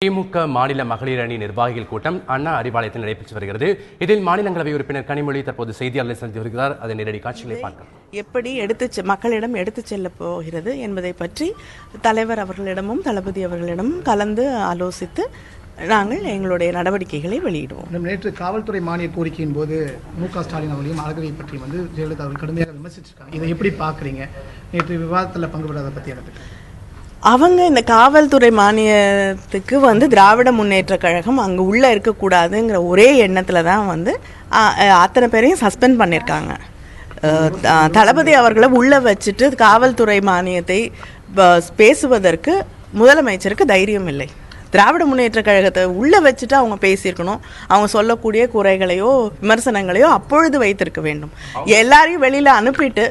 திமுக மாநில மகளிர் அணி நிர்வாகிகள் கூட்டம் அண்ணா அறிவாலயத்தில் நடைபெற்று வருகிறது. இதில் மாநிலங்களவை உறுப்பினர் கனிமொழி தற்போது செய்தியாளர்களை சந்தித்து வருகிறார். அதை நேரடி காட்சிகளை பார்க்கலாம். எப்படி மக்களிடம் எடுத்துச் செல்ல போகிறது என்பதை பற்றி தலைவர் அவர்களிடமும் தளபதி அவர்களிடமும் கலந்து ஆலோசித்து நாங்கள் எங்களுடைய நடவடிக்கைகளை வெளியிடுவோம். நேற்று காவல்துறை மானிய கோரிக்கையின் போது மு.க. ஸ்டாலின் அவர்களையும் அழகரை பற்றி ஜெயலலிதா அவர்கள் கடுமையாக விமர்சிச்சிருக்காங்க. இதை எப்படி பார்க்குறீங்க? நேற்று விவாதத்தில் பங்கு பெறாத பற்றி எனக்கு அவங்க இந்த காவல்துறை மானியத்துக்கு திராவிட முன்னேற்ற கழகம் அங்கே உள்ளே இருக்கக்கூடாதுங்கிற ஒரே எண்ணத்தில் தான் அத்தனை பேரையும் சஸ்பெண்ட் பண்ணியிருக்காங்க. தளபதி அவர்களை உள்ளே வச்சுட்டு காவல்துறை மானியத்தை பேசுவதற்கு முதலமைச்சருக்கு தைரியம் இல்லை. திராவிட முன்னேற்ற கழகத்தை உள்ளே வச்சுட்டு அவங்க பேசியிருக்கணும். அவங்க சொல்லக்கூடிய குறைகளையோ விமர்சனங்களையோ அப்பொழுது வைத்திருக்க வேண்டும். எல்லாரையும் வெளியில் அனுப்பிட்டு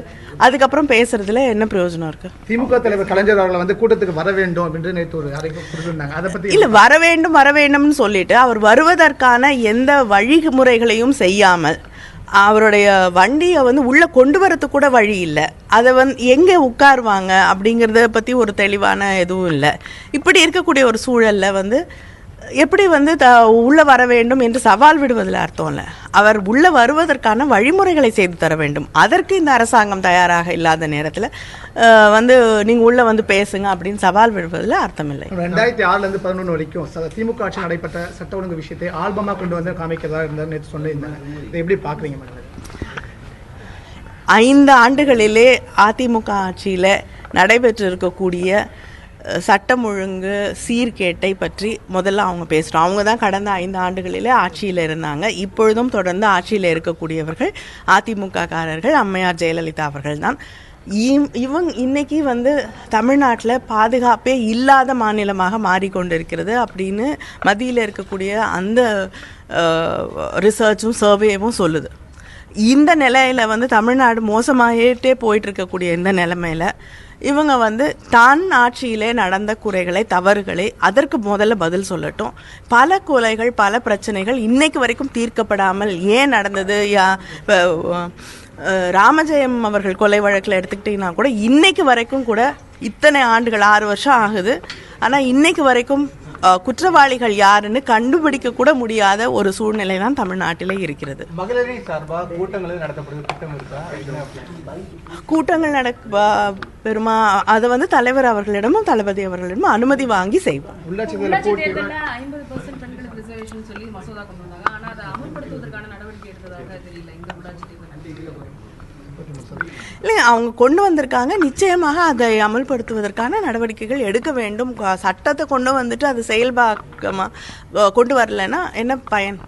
அதுக்கப்புறம் பேசுறதுல என்ன பிரயோஜனம் இருக்கு? திமுக தலைவர் கலைஞர் அவர்களை கூட்டத்துக்கு வர வேண்டும் அப்படின்னு நேற்று ஒரு அறிக்கை கொடுத்திருந்தாங்க. அதை பத்தி இல்ல, வர வேண்டும்னு சொல்லிட்டு அவர் வருவதற்கான எந்த வழிமுறைகளையும் செய்யாமல் அவருடைய வண்டியை உள்ள கொண்டு வரதுக்கு கூட வழி இல்லை. அதை எங்கே உட்காருவாங்க அப்படிங்கிறத பற்றி ஒரு தெளிவான எதுவும் இல்லை. இப்படி இருக்கக்கூடிய ஒரு சூழலில் எப்படி உள்ளே வர வேண்டும் என்று சவால் விடுவதில் அர்த்தம் இல்லை. அவர் உள்ளே வருவதற்கான வழிமுறைகளை செய்து தர வேண்டும். அதற்கு இந்த அரசாங்கம் தயாராக இல்லாத நேரத்தில் நீங்கள் உள்ளே பேசுங்க அப்படின்னு சவால் விடுவதில் அர்த்தம் இல்லை. 2006 11 வரைக்கும் திமுக ஆட்சி நடைபெற்ற சட்ட ஒழுங்கு விஷயத்தை ஆல்பமாக கொண்டு காமிக்கிறதா இருந்தார் நேற்று சொல்லியிருந்தாங்க. இதை எப்படி பார்க்குறீங்க மேடம்? 5 ஆண்டுகளிலே அதிமுக ஆட்சியில் நடைபெற்று இருக்கக்கூடிய சட்டம் ஒழுங்கு சீர்கேட்டை பற்றி முதல்ல அவங்க பேசுகிறோம். அவங்க தான் கடந்த 5 ஆண்டுகளிலே ஆட்சியில் இருந்தாங்க. இப்பொழுதும் தொடர்ந்து ஆட்சியில் இருக்கக்கூடியவர்கள் அதிமுககாரர்கள், அம்மையார் ஜெயலலிதா அவர்கள் தான். இன்னைக்கு தமிழ்நாட்டில் பாதுகாப்பே இல்லாத மாநிலமாக மாறிக்கொண்டிருக்கிறது அப்படின்னு மத்தியில் இருக்கக்கூடிய அந்த ரிசர்ச்சும் சர்வேவும் சொல்லுது. இந்த நிலையில் தமிழ்நாடு மோசமாகிட்டே போயிட்டு இருக்கக்கூடிய இந்த நிலைமையில் இவங்க தான் ஆட்சியிலே நடந்த குறைகளை, தவறுகளை அதற்கு முதல்ல பதில் சொல்லட்டும். பல கொலைகள், பல பிரச்சனைகள் இன்னைக்கு வரைக்கும் தீர்க்கப்படாமல் ஏன் நடந்தது? ராமஜெயம் அவர்கள் கொலை வழக்கில் எடுத்துக்கிட்டிங்கன்னா கூட இன்னைக்கு வரைக்கும் கூட இத்தனை ஆண்டுகள் 6 வருஷம் ஆகுது. ஆனால் இன்னைக்கு வரைக்கும் குற்றவாளிகள் யாருன்னு கண்டுபிடிக்க கூட முடியாத ஒரு சூழ்நிலை தான் தமிழ்நாட்டிலே இருக்கிறது. கூட்டங்கள் பெருமா அதை தலைவர் அவர்களிடமும் தளபதி அவர்களிடமும் அனுமதி வாங்கி செய்வோம். இல்லைங்க, அவங்க கொண்டு வந்திருக்காங்க. நிச்சயமாக அதை அமல்படுத்துவதற்கான நடவடிக்கைகள் எடுக்க வேண்டும். சட்டத்தை கொண்டு வந்துட்டு அது செயல்பாக்கமாக கொண்டு வரலைன்னா என்ன பயன்?